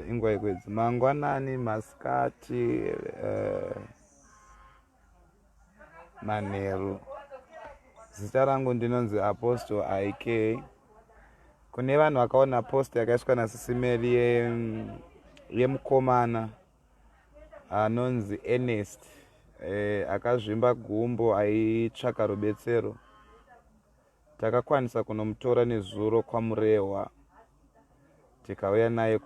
ingwa ikwedzi mangwanani, masikati, manheru. Zita rangu ndinonzi Apostle IK. Kune vanhu vakaona post yakaiswa naSis Melly yemukomana anonzi Ernest akazvimba gumbo aitsvaka rubetsero. Takakwanisa kunomutora nezuro kwaMurehwa tikauya naye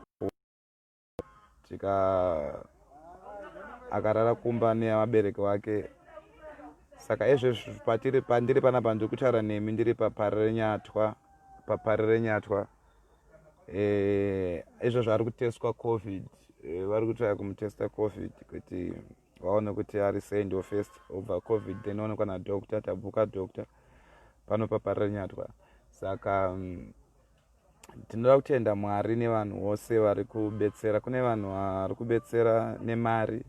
akarara kumba nevabereki vake. Saka izvezvi pandiri panapa ndiri kutaura nemi ndiri Parirenyatwa. Izvezvo ari kutestwa covid, vari kutaya kumutesta covid kuti vaone kuti ari sei ndo first obva covid then onekwa nadokta, tabhuka dokta pano Parirenyatwa. Saka tinoda kutenda Mwari nevanhu vose vari kubetsera. Kune vanhu vari kubetsera nemari,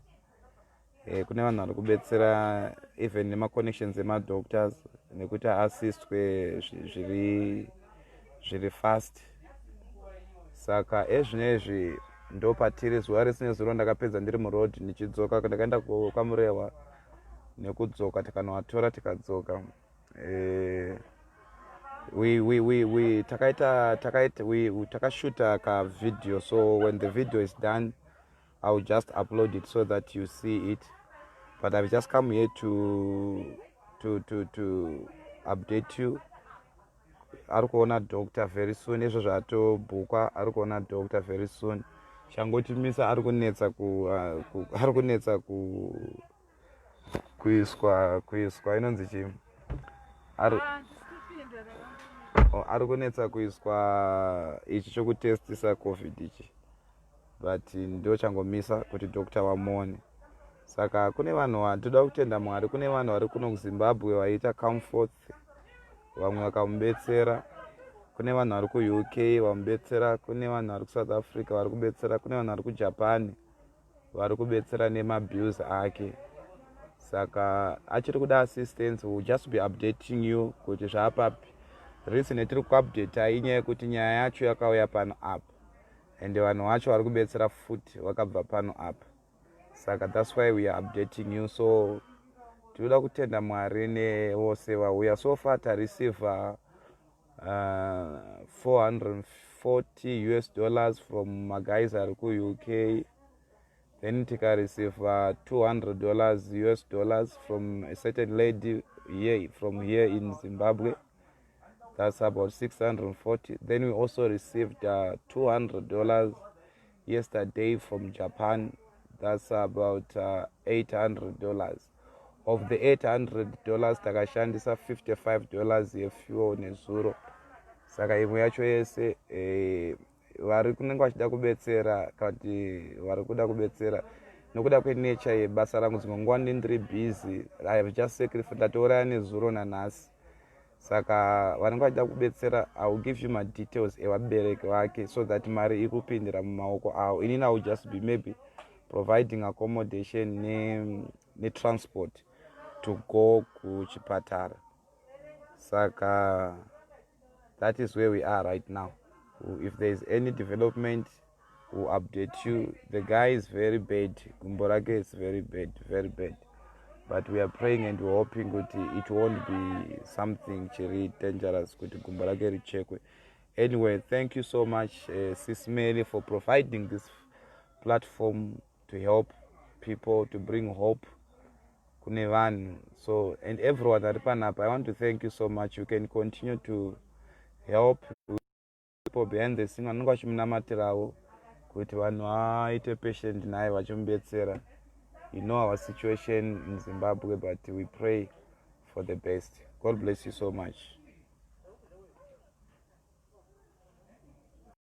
kune vanhu vari kubetsera even nemaconnections emadoctors nekuti aasistwe zviri fast. Saka ezvinezvi ndo patiri. Zuva risine zuro ndakapedza ndiri muroad ndichidzoka, ndakaenda kwaMurehwa nekudzoka tikanovatora tikadzoka. Takashuta ka video, so when the video is done I will just upload it so that you see it, but I've just come here to update you. Ari kuona doctor very soon. Izvo zvatobhukwa ari kuona doctor very soon. Changotimisa ari kunetsa kuiswa inonzi chii, ari kunetsa kuiswa ichi chokutestisa covid ichi, but ndo changomisa kuti doctor wamuone. Saka kune vanhu toda kutenda Mwari. Kune vanhu vari kuno kuZimbabwe vaita comfort, vamwe vakamubetsera. Kune vanhu vari kuUK vamubetsera. Kune vanhu vari kuSouth Africa vari kubetsera. Kune vanhu vari kuJapan vari kubetsera nemabills ake. Saka achiri kuda assistance, we will just be updating you kuti zvaapapi. Reason yetiri kuupdate inyaya yekuti nyaya yacho yakauya pano apa, and vanhu vacho vari kubetsera futi vakabva pano apa. Saka that's why we are updating you. So tinoda kutenda Mwari nevose vauya. So far tareceive $440 from maguys ari kuUK, then tikareceive $200 from a certain lady from here in Zimbabwe. That's about 640. Then we also received $200 yesterday from Japan. That's about $800. Of the $800 takashandisa $55 yefuel nezuro. Saka imwe yacho yese vari kunenge vachida kubetsera kuti vari kuda kubetsera nokuda kwenature yebasa rangu. Dzimwe nguva ndiri busy, I have just sacrificed, ndatouraya nezuro nanhasi. Saka vanenge vachida kubetsera, I will give you my details evabereki vake so that mari ikupindira mumaoko avo. Inini I will just be maybe providing accommodation netransport to go kuchipatara. Saka that is where we are right now. If there is any development, we'll update you. The guy is very bad. Gumborake is very bad. But we are praying and we're hoping that it won't be something very dangerous. Gumborake richekwe. Anyway, thank you so much, Sis Melly, for providing this platform to help people, to bring hope. Kunevan. So, and everyone at Panapa, I want to thank you so much. You can continue to help people behind the scene. Vanonga vachimunamatirawo kuti vanhu vaite patient naye vachimubetsera. You know our situation in Zimbabwe, but we pray for the best. God bless you so much.